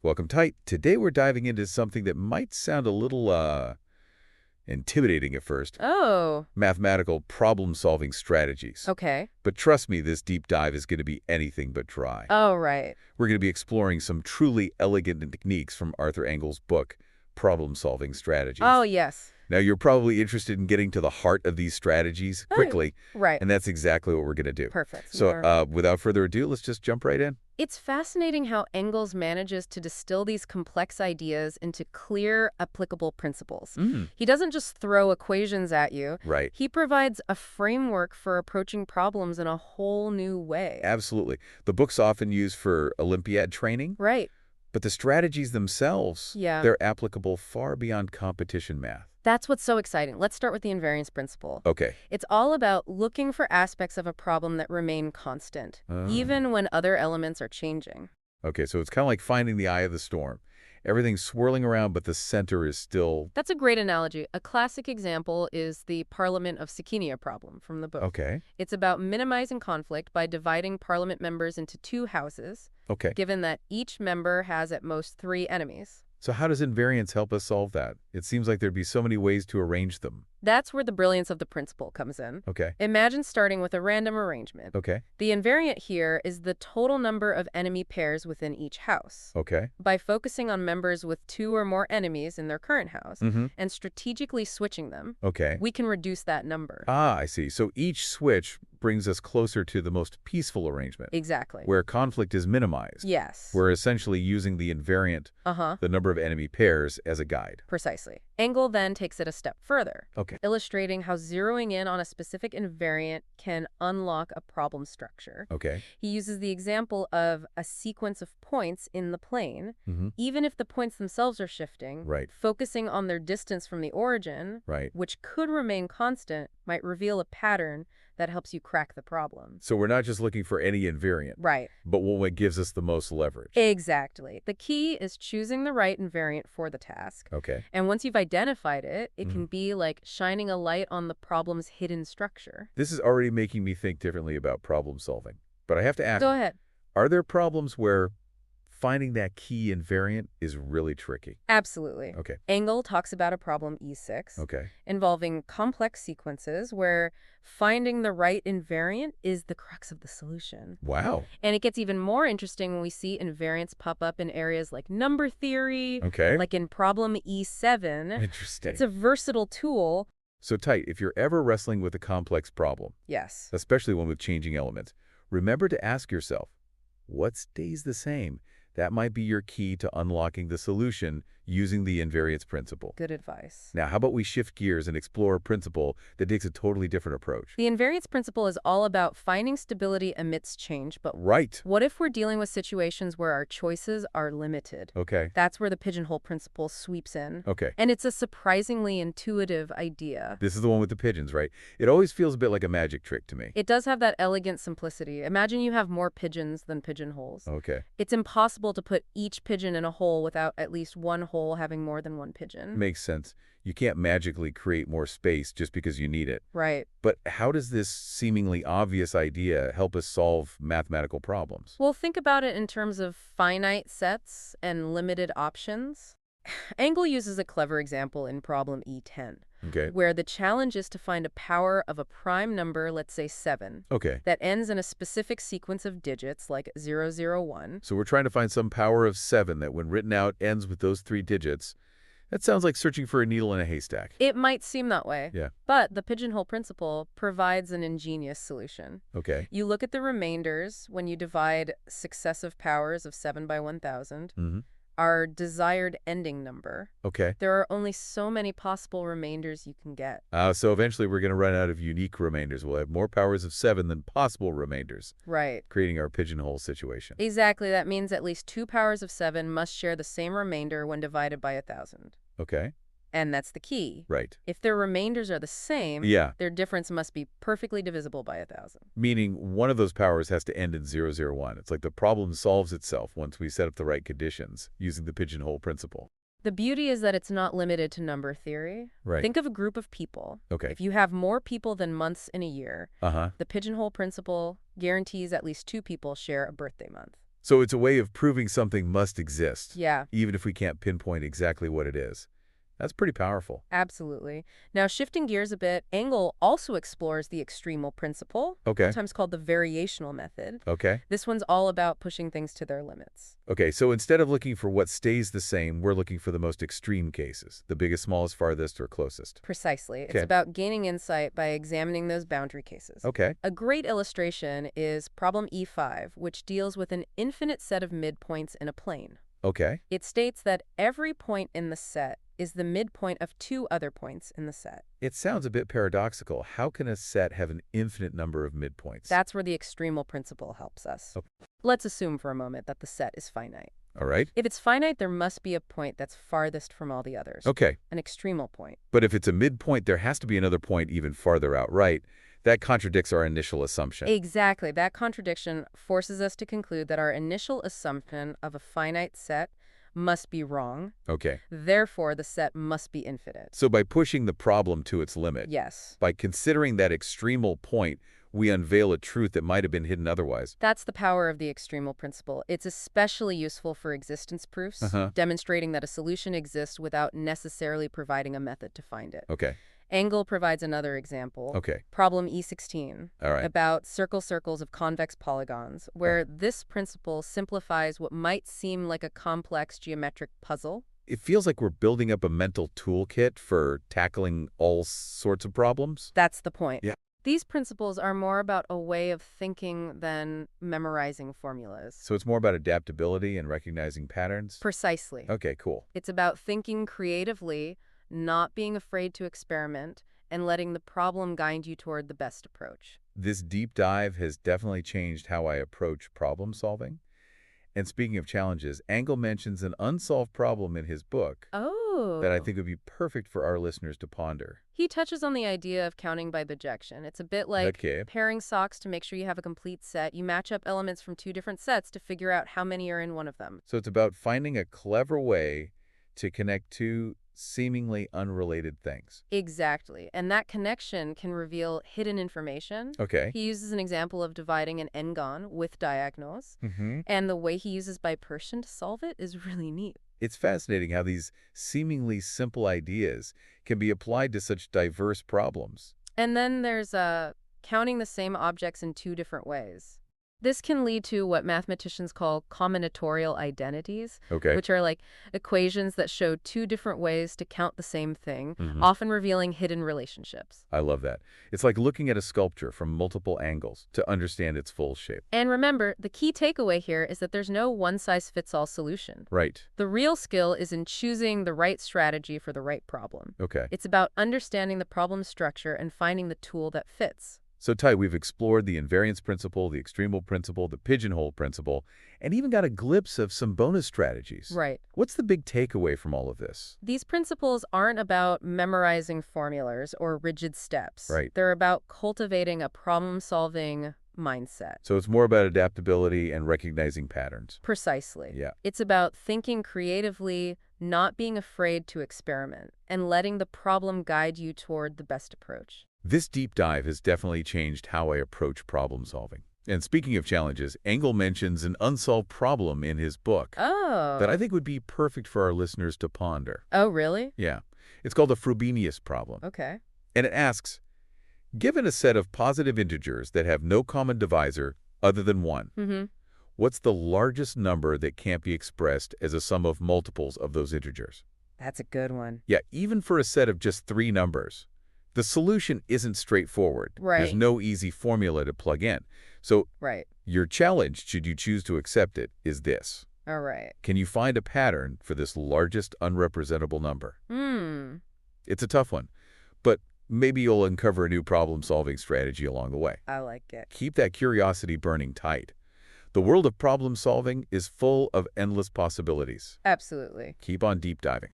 Welcome tight. Today we're diving into something that might sound a little, intimidating at first. Oh, Mathematical problem-solving strategies. okay. But trust me, this deep dive is going to be anything but dry. Oh, right. We're going to be exploring some truly elegant techniques from Arthur Engel's book, Problem-Solving Oh, Strategies. yes. Now, you're probably interested in getting to the heart of these strategies quickly, Right. and that's exactly what we're going to do. Perfect. So, More. without further ado, let's just jump right in. It's fascinating how Engels manages to distill these complex ideas into clear, applicable principles. He doesn't just throw equations at you. Right. He provides a framework for approaching problems in a whole new way. Absolutely. The book's often used for Olympiad training, Right. but the strategies themselves, Yeah. they're applicable far beyond competition math. That's what's so exciting. Let's start with the invariance principle. Okay. It's all about looking for aspects of a problem that remain constant, even when other elements are changing. Okay, so it's kind of like finding the eye of the storm. Everything's swirling around, but the center is still... That's a great analogy. A classic example is the Parliament of Sicilia problem from the book. Okay. It's about minimizing conflict by dividing parliament members into two houses, Okay. given that each member has at most 3 enemies. So how does invariance help us solve that? It seems like there'd be so many ways to arrange them. That's where the brilliance of the principle comes in. Okay. Imagine starting with a random arrangement. Okay. The invariant here is the total number of enemy pairs within each house. Okay. By focusing on members with 2 or more enemies in their current house and strategically switching them, Okay. we can reduce that number. Ah, I see. So each switch brings us closer to the most peaceful arrangement, Exactly. where conflict is minimized. Yes. We're essentially using the invariant, the number of enemy pairs, as a guide. Precisely. Engel then takes it a step further, Okay. illustrating how zeroing in on a specific invariant can unlock a problem structure. Okay. He uses the example of a sequence of points in the plane. Even if the points themselves are shifting, Right. focusing on their distance from the origin, Right. which could remain constant, might reveal a pattern that helps you crack the problem. So we're not just looking for any invariant, Right. but what gives us the most leverage. Exactly. The key is choosing the right invariant for the task. Okay. And once you've identified it, it can be like shining a light on the problem's hidden structure. This is already making me think differently about problem solving. But I have to ask, Go ahead. are there problems where finding that key invariant is really tricky? Absolutely. Okay. Engel talks about a problem E6 Okay. involving complex sequences where finding the right invariant is the crux of the solution. Wow. And it gets even more interesting when we see invariants pop up in areas like number theory, Okay. like in problem E7. Interesting. It's a versatile tool. So tight, if you're ever wrestling with a complex problem, Yes. especially one with changing elements, remember to ask yourself, what stays the same? That might be your key to unlocking the solution using the invariance principle. Good advice. Now, how about we shift gears and explore a principle that takes a totally different approach? The invariance principle is all about finding stability amidst change, but Right. what if we're dealing with situations where our choices are limited? Okay. That's where the pigeonhole principle sweeps in. Okay. And it's a surprisingly intuitive idea. This is the one with the pigeons, right? It always feels a bit like a magic trick to me. It does have that elegant simplicity. Imagine you have more pigeons than pigeonholes. Okay. It's impossible to put each pigeon in a hole without at least one hole having more than one pigeon. Makes sense. You can't magically create more space just because you need it. Right. But how does this seemingly obvious idea help us solve mathematical problems? Well, think about it in terms of finite sets and limited options. Engel uses a clever example in problem E10, Okay. where the challenge is to find a power of a prime number, let's say 7, Okay. that ends in a specific sequence of digits like 001. So we're trying to find some power of 7 that when written out ends with those 3 digits. That sounds like searching for a needle in a haystack. It might seem that way, Yeah. but the pigeonhole principle provides an ingenious solution. Okay. You look at the remainders when you divide successive powers of 7 by 1000, our desired ending number. Okay. There are only so many possible remainders you can get. So eventually we're going to run out of unique remainders. We'll have more powers of 7 than possible remainders, Right. creating our pigeonhole situation. Exactly. That means at least 2 powers of 7 must share the same remainder when divided by 1000. Okay. And that's the key. Right. If their remainders are the same, Yeah. their difference must be perfectly divisible by 1000. Meaning one of those powers has to end in 001. It's like the problem solves itself once we set up the right conditions using the pigeonhole principle. The beauty is that it's not limited to number theory. Right. Think of a group of people. Okay. If you have more people than months in a year, Uh-huh. the pigeonhole principle guarantees at least 2 people share a birthday month. So it's a way of proving something must exist, Yeah. even if we can't pinpoint exactly what it is. That's pretty powerful. Absolutely. Now, shifting gears a bit, Engel also explores the extremal principle, Okay. sometimes called the variational method. Okay. This one's all about pushing things to their limits. Okay, so instead of looking for what stays the same, we're looking for the most extreme cases, the biggest, smallest, farthest, or closest. Precisely. It's Okay. about gaining insight by examining those boundary cases. Okay. A great illustration is problem E5, which deals with an infinite set of midpoints in a plane. Okay. It states that every point in the set is the midpoint of two other points in the set. It sounds a bit paradoxical. How can a set have an infinite number of midpoints? That's where the extremal principle helps us. Okay. Let's assume for a moment that the set is finite. All right. If it's finite, there must be a point that's farthest from all the others. Okay. An extremal point. But if it's a midpoint, there has to be another point even farther out, right? That contradicts our initial assumption. Exactly. That contradiction forces us to conclude that our initial assumption of a finite set must be wrong. Okay. Therefore, the set must be infinite. So by pushing the problem to its limit, Yes. by considering that extremal point, we unveil a truth that might have been hidden otherwise. That's the power of the extremal principle. It's especially useful for existence proofs, demonstrating that a solution exists without necessarily providing a method to find it. Okay. Engel provides another example. Okay. Problem E16, All right. about circles of convex polygons, where this principle simplifies what might seem like a complex geometric puzzle. It feels like we're building up a mental toolkit for tackling all sorts of problems. That's the point. Yeah. These principles are more about a way of thinking than memorizing formulas. So it's more about adaptability and recognizing patterns? Precisely. Okay, cool. It's about thinking creatively, not being afraid to experiment, and letting the problem guide you toward the best approach. This deep dive has definitely changed how I approach problem solving. And speaking of challenges, Engel mentions an unsolved problem in his book that I think would be perfect for our listeners to ponder. He touches on the idea of counting by bijection. It's a bit like pairing socks to make sure you have a complete set. You match up elements from two different sets to figure out how many are in one of them. So it's about finding a clever way to connect two seemingly unrelated things. Exactly. And that connection can reveal hidden information. Okay. He uses an example of dividing an n-gon with diagonals. And the way he uses bipartition to solve it is really neat. It's fascinating how these seemingly simple ideas can be applied to such diverse problems. And then there's counting the same objects in two different ways. This can lead to what mathematicians call combinatorial identities, which are like equations that show two different ways to count the same thing, often revealing hidden relationships. I love that. It's like looking at a sculpture from multiple angles to understand its full shape. And remember, the key takeaway here is that there's no one-size-fits-all solution. Right. The real skill is in choosing the right strategy for the right problem. Okay. It's about understanding the problem structure and finding the tool that fits. So, Ty, we've explored the invariance principle, the extremal principle, the pigeonhole principle, and even got a glimpse of some bonus strategies. Right. What's the big takeaway from all of this? These principles aren't about memorizing formulas or rigid steps. Right. They're about cultivating a problem-solving mindset. So it's more about adaptability and recognizing patterns. Precisely. Yeah. It's about thinking creatively, not being afraid to experiment, and letting the problem guide you toward the best approach. This deep dive has definitely changed how I approach problem solving. And speaking of challenges, Engel mentions an unsolved problem in his book that I think would be perfect for our listeners to ponder. Oh, really? Yeah. It's called the Frobenius problem. Okay. And it asks, given a set of positive integers that have no common divisor other than 1, what's the largest number that can't be expressed as a sum of multiples of those integers? That's a good one. Yeah, even for a set of just 3 numbers. The solution isn't straightforward. Right. There's no easy formula to plug in. So your challenge, should you choose to accept it, is this. All right. Can you find a pattern for this largest unrepresentable number? It's a tough one, but maybe you'll uncover a new problem-solving strategy along the way. I like it. Keep that curiosity burning tight. The world of problem-solving is full of endless possibilities. Absolutely. Keep on deep diving.